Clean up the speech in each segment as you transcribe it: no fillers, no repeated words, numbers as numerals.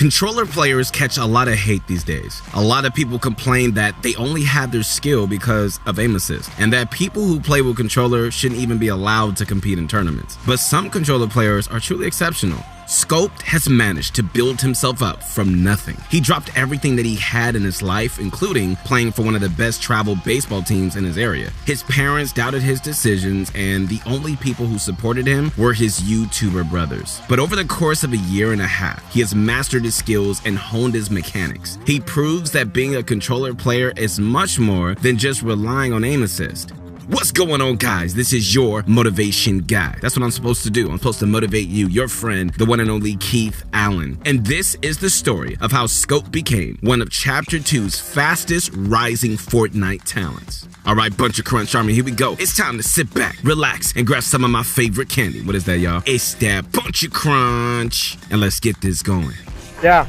Controller players catch a lot of hate these days. A lot of people complain that they only have their skill because of aim assist, and that people who play with controller shouldn't even be allowed to compete in tournaments. But some controller players are truly exceptional. Scoped has managed to build himself up from nothing. He dropped everything that he had in his life, including playing for one of the best travel baseball teams in his area. His parents doubted his decisions, and the only people who supported him were his YouTuber brothers. But over the course of a year and a half, he has mastered his skills and honed his mechanics. He proves that being a controller player is much more than just relying on aim assist. What's going on, guys? This is your motivation guy. That's what I'm supposed to do. I'm supposed to motivate you, your friend, the one and only Keith Allen. And this is the story of how Scope became one of Chapter 2's fastest rising Fortnite talents. All right, bunch of Crunch Army, here we go. It's time to sit back, relax, and grab some of my favorite candy. What is that, y'all? It's that Bunch of Crunch. And let's get this going. Yeah.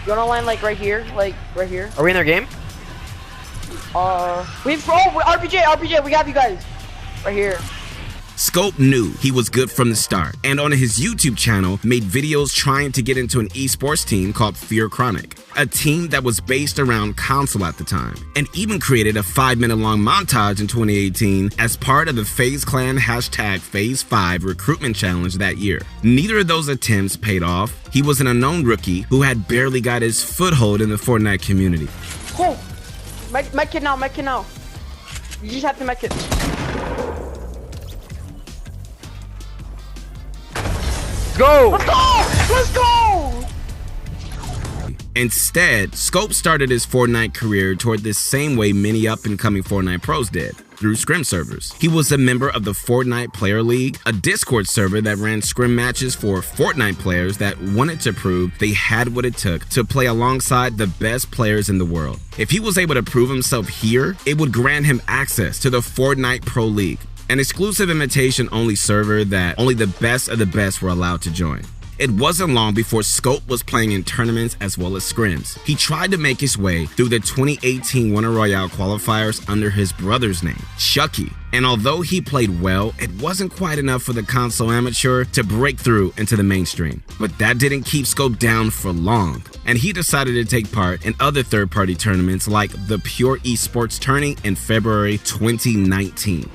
You wanna line like right here? Like right here? Are we in their game? RPG, we have you guys. Right here. Scope knew he was good from the start, and on his YouTube channel made videos trying to get into an esports team called Fear Chronic, a team that was based around console at the time, and even created a 5-minute long montage in 2018 as part of the FaZe Clan #Phase5 recruitment challenge that year. Neither of those attempts paid off. He was an unknown rookie who had barely got his foothold in the Fortnite community. Oh, med kit now. You just have to med kit. Go! Let's go! Instead, Scope started his Fortnite career toward the same way many up-and-coming Fortnite pros did, through scrim servers. He was a member of the Fortnite Player League, a Discord server that ran scrim matches for Fortnite players that wanted to prove they had what it took to play alongside the best players in the world. If he was able to prove himself here, it would grant him access to the Fortnite Pro League, an exclusive invitation-only server that only the best of the best were allowed to join. It wasn't long before Scope was playing in tournaments as well as scrims. He tried to make his way through the 2018 Winter Royale qualifiers under his brother's name, Chucky. And although he played well, it wasn't quite enough for the console amateur to break through into the mainstream. But that didn't keep Scope down for long, and he decided to take part in other third-party tournaments like the Pure Esports Tourney in February 2019.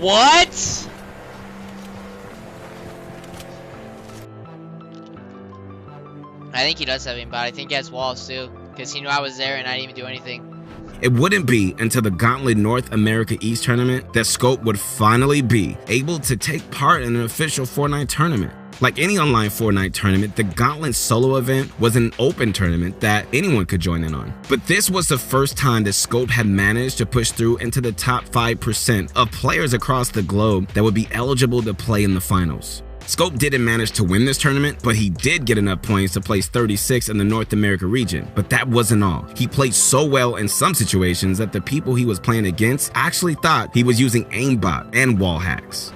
What? I think he does have aimbot. I think he has walls too, because he knew I was there and I didn't even do anything. It wouldn't be until the Gauntlet North America East tournament that Scope would finally be able to take part in an official Fortnite tournament. Like any online Fortnite tournament, the Gauntlet solo event was an open tournament that anyone could join in on. But this was the first time that Scope had managed to push through into the top 5% of players across the globe that would be eligible to play in the finals. Scope didn't manage to win this tournament, but he did get enough points to place 36 in the North America region. But that wasn't all. He played so well in some situations that the people he was playing against actually thought he was using aimbot and wall hacks.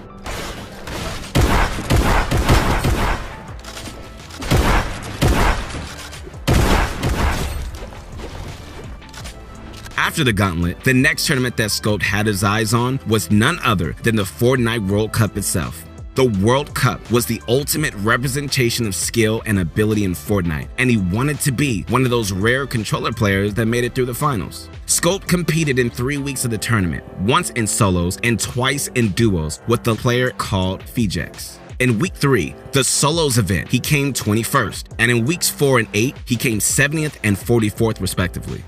After the Gauntlet, the next tournament that Scope had his eyes on was none other than the Fortnite World Cup itself. The World Cup was the ultimate representation of skill and ability in Fortnite, and he wanted to be one of those rare controller players that made it through the finals. Scope competed in 3 weeks of the tournament, once in solos and twice in duos with the player called Fejex. In week 3, the solos event, he came 21st, and in weeks 4 and 8, he came 70th and 44th respectively.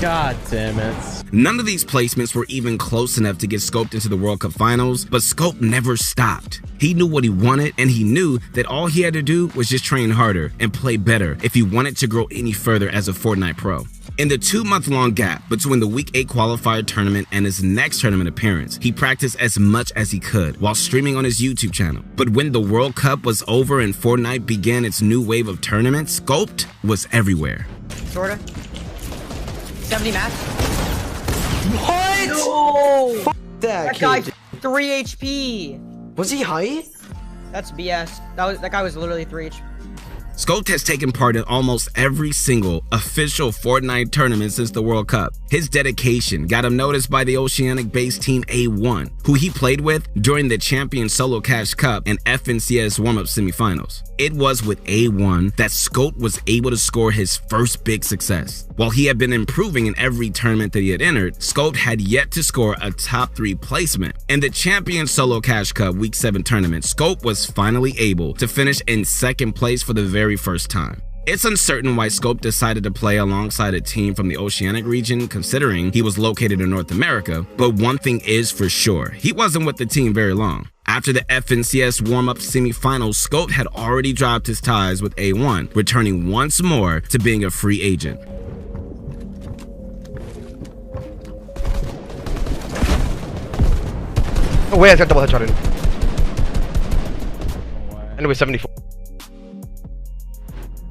God damn it. None of these placements were even close enough to get Scoped into the World Cup finals, but Scope never stopped. He knew what he wanted, and he knew that all he had to do was just train harder and play better if he wanted to grow any further as a Fortnite pro. In the 2-month-long gap between the Week 8 qualifier tournament and his next tournament appearance, he practiced as much as he could while streaming on his YouTube channel. But when the World Cup was over and Fortnite began its new wave of tournaments, Scoped was everywhere. Sorta. 70 math. What? No! F that That guy, kid. 3 HP. Was he high? That's BS. That guy was literally 3 HP. Scoped has taken part in almost every single official Fortnite tournament since the World Cup. His dedication got him noticed by the Oceanic-based team A1, who he played with during the Champion Solo Cash Cup and FNCS warm-up semifinals. It was with A1 that Scoped was able to score his first big success. While he had been improving in every tournament that he had entered, Scoped had yet to score a top 3 placement. In the Champion Solo Cash Cup Week 7 tournament, Scoped was finally able to finish in 2nd place for the very first time. It's uncertain why Scoped decided to play alongside a team from the Oceanic region, considering he was located in North America, but one thing is for sure, he wasn't with the team very long. After the FNCS warm-up semifinals, Scoped had already dropped his ties with A1, returning once more to being a free agent. Oh wait, I got double headshotted. Anyway, 74.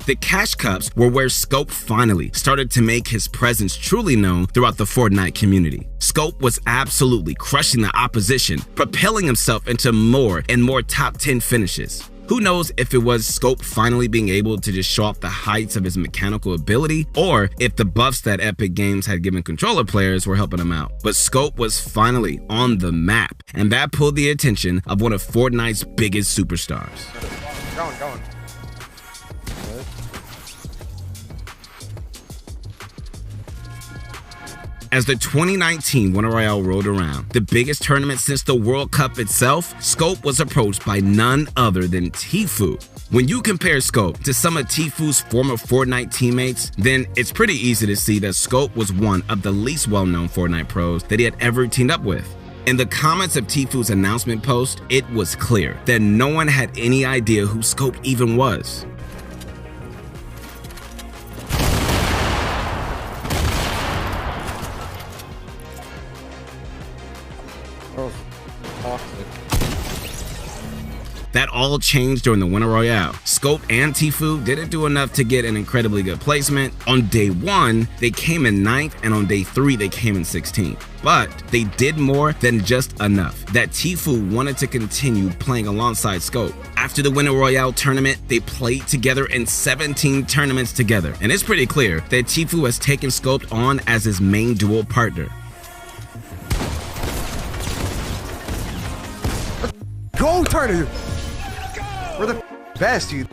The Cash Cups were where Scoped finally started to make his presence truly known throughout the Fortnite community. Scoped was absolutely crushing the opposition, propelling himself into more and more top 10 finishes. Who knows if it was Scoped finally being able to just show off the heights of his mechanical ability, or if the buffs that Epic Games had given controller players were helping him out. But Scoped was finally on the map, and that pulled the attention of one of Fortnite's biggest superstars. Going. As the 2019 Winter Royale rolled around, the biggest tournament since the World Cup itself, Scoped was approached by none other than Tfue. When you compare Scoped to some of Tfue's former Fortnite teammates, then it's pretty easy to see that Scoped was one of the least well-known Fortnite pros that he had ever teamed up with. In the comments of Tfue's announcement post, it was clear that no one had any idea who Scoped even was. That all changed during the Winter Royale. Scoped and Tfue didn't do enough to get an incredibly good placement. On day 1, they came in 9th, and on day 3, they came in 16th. But they did more than just enough, that Tfue wanted to continue playing alongside Scoped. After the Winter Royale tournament, they played together in 17 tournaments together. And it's pretty clear that Tfue has taken Scoped on as his main dual partner. Go, Turner! We're the best, dude.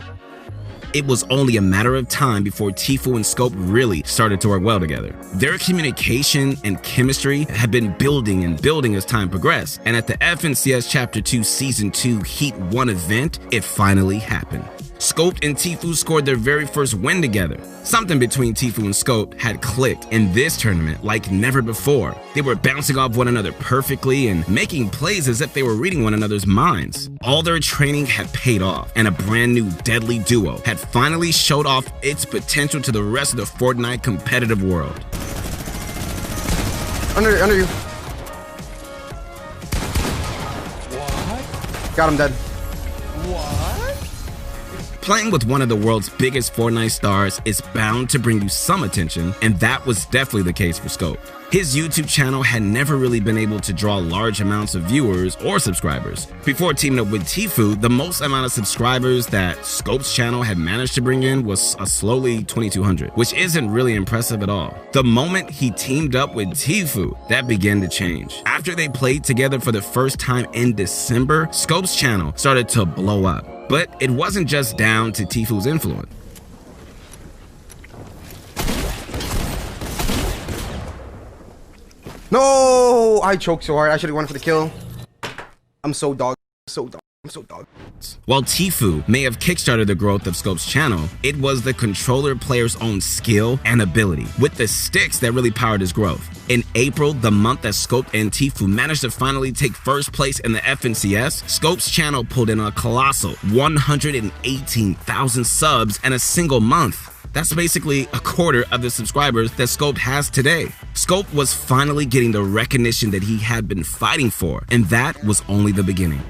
It was only a matter of time before Tfue and Scoped really started to work well together. Their communication and chemistry had been building and building as time progressed, and at the FNCS Chapter 2 Season 2 Heat 1 event, it finally happened. Scoped and Tfue scored their very first win together. Something between Tfue and Scoped had clicked in this tournament like never before. They were bouncing off one another perfectly and making plays as if they were reading one another's minds. All their training had paid off, and a brand new deadly duo had finally showed off its potential to the rest of the Fortnite competitive world. Under you. What? Got him dead. What? Playing with one of the world's biggest Fortnite stars is bound to bring you some attention, and that was definitely the case for Scoped. His YouTube channel had never really been able to draw large amounts of viewers or subscribers. Before teaming up with Tfue, the most amount of subscribers that Scoped's channel had managed to bring in was a slowly 2,200, which isn't really impressive at all. The moment he teamed up with Tfue, that began to change. After they played together for the first time in December, Scoped's channel started to blow up. But it wasn't just down to Tfue's influence. No! I choked so hard. I should have went for the kill. I'm so dog. While Tfue may have kickstarted the growth of Scoped's channel, it was the controller player's own skill and ability with the sticks that really powered his growth. In April, the month that Scoped and Tfue managed to finally take first place in the FNCS, Scoped's channel pulled in a colossal 118,000 subs in a single month. That's basically a quarter of the subscribers that Scoped has today. Scoped was finally getting the recognition that he had been fighting for, and that was only the beginning.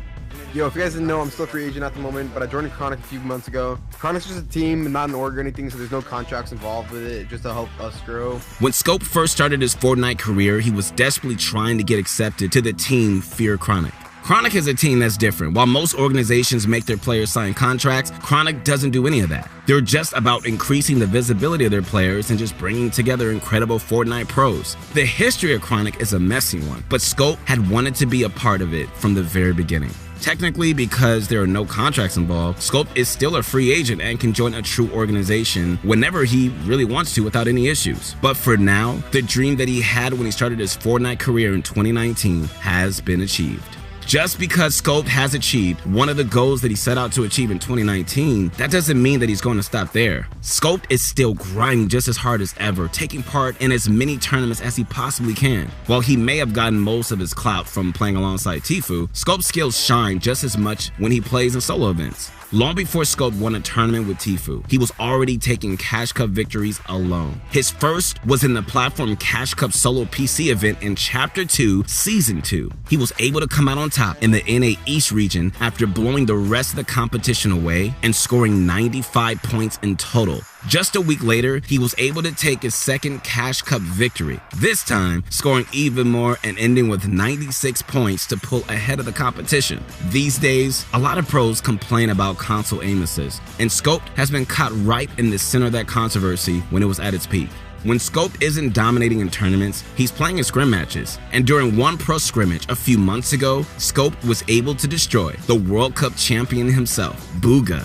Yo, if you guys didn't know, I'm still a free agent at the moment, but I joined Chronic a few months ago. Chronic's just a team, not an org or anything, so there's no contracts involved with it, just to help us grow. When Scoped first started his Fortnite career, he was desperately trying to get accepted to the team Fear Chronic, Chronic is a team that's different. While most organizations make their players sign contracts, Chronic doesn't do any of that. They're just about increasing the visibility of their players and just bringing together incredible Fortnite pros. The history of Chronic is a messy one, but Scope had wanted to be a part of it from the very beginning. Technically, because there are no contracts involved, Scope is still a free agent and can join a true organization whenever he really wants to without any issues. But for now, the dream that he had when he started his Fortnite career in 2019 has been achieved. Just because Scope has achieved one of the goals that he set out to achieve in 2019, that doesn't mean that he's going to stop there. Scope is still grinding just as hard as ever, taking part in as many tournaments as he possibly can. While he may have gotten most of his clout from playing alongside Tfue, Scope's skills shine just as much when he plays in solo events. Long before Scope won a tournament with Tfue, he was already taking Cash Cup victories alone. His first was in the Platform Cash Cup solo PC event in Chapter 2, Season 2. He was able to come out on top in the NA East region after blowing the rest of the competition away and scoring 95 points in total. Just a week later, he was able to take his second Cash Cup victory, this time scoring even more and ending with 96 points to pull ahead of the competition. These days, a lot of pros complain about console aim assist, and Scope has been caught right in the center of that controversy when it was at its peak. When Scope isn't dominating in tournaments, he's playing in scrim matches. And during one pro scrimmage a few months ago, Scope was able to destroy the World Cup champion himself, Bugha.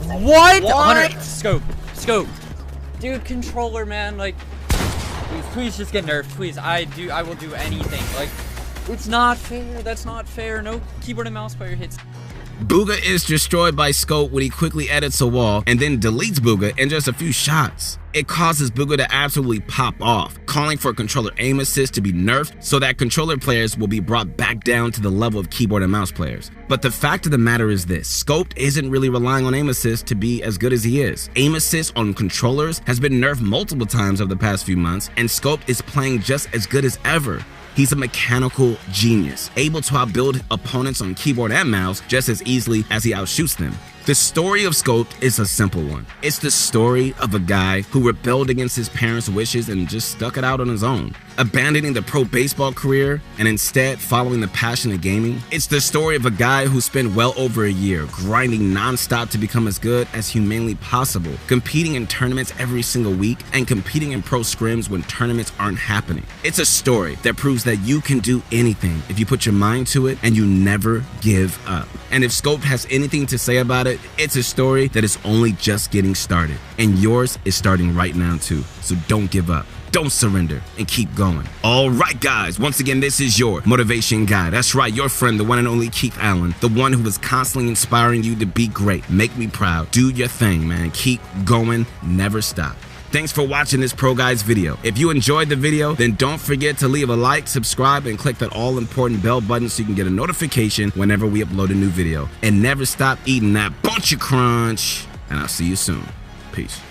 What? 100. Scope. Dude, controller, man. Like, please just get nerfed. Please, I will do anything. Like, it's not fair. That's not fair. No keyboard and mouse player hits. Bugha is destroyed by Scope when he quickly edits a wall and then deletes Bugha in just a few shots. It causes Bugha to absolutely pop off, calling for controller aim assist to be nerfed so that controller players will be brought back down to the level of keyboard and mouse players. But the fact of the matter is this: Scope isn't really relying on aim assist to be as good as he is. Aim assist on controllers has been nerfed multiple times over the past few months, and Scope is playing just as good as ever. He's a mechanical genius, able to outbuild opponents on keyboard and mouse just as easily as he outshoots them. The story of Scope is a simple one. It's the story of a guy who rebelled against his parents' wishes and just stuck it out on his own, abandoning the pro baseball career and instead following the passion of gaming. It's the story of a guy who spent well over a year grinding non-stop to become as good as humanly possible, competing in tournaments every single week and competing in pro scrims when tournaments aren't happening. It's a story that proves that you can do anything if you put your mind to it and you never give up. And if Scope has anything to say about it, it's a story that is only just getting started, and yours is starting right now too. So don't give up, don't surrender, and keep going. All right, guys, once again, this is your motivation guy. That's right, your friend, the one and only Keith Allen, the one who is constantly inspiring you to be great. Make me proud. Do your thing, man. Keep going. Never stop. Thanks for watching this Pro Guys video. If you enjoyed the video, then don't forget to leave a like, subscribe, and click that all-important bell button so you can get a notification whenever we upload a new video. And never stop eating that bunch of crunch. And I'll see you soon. Peace.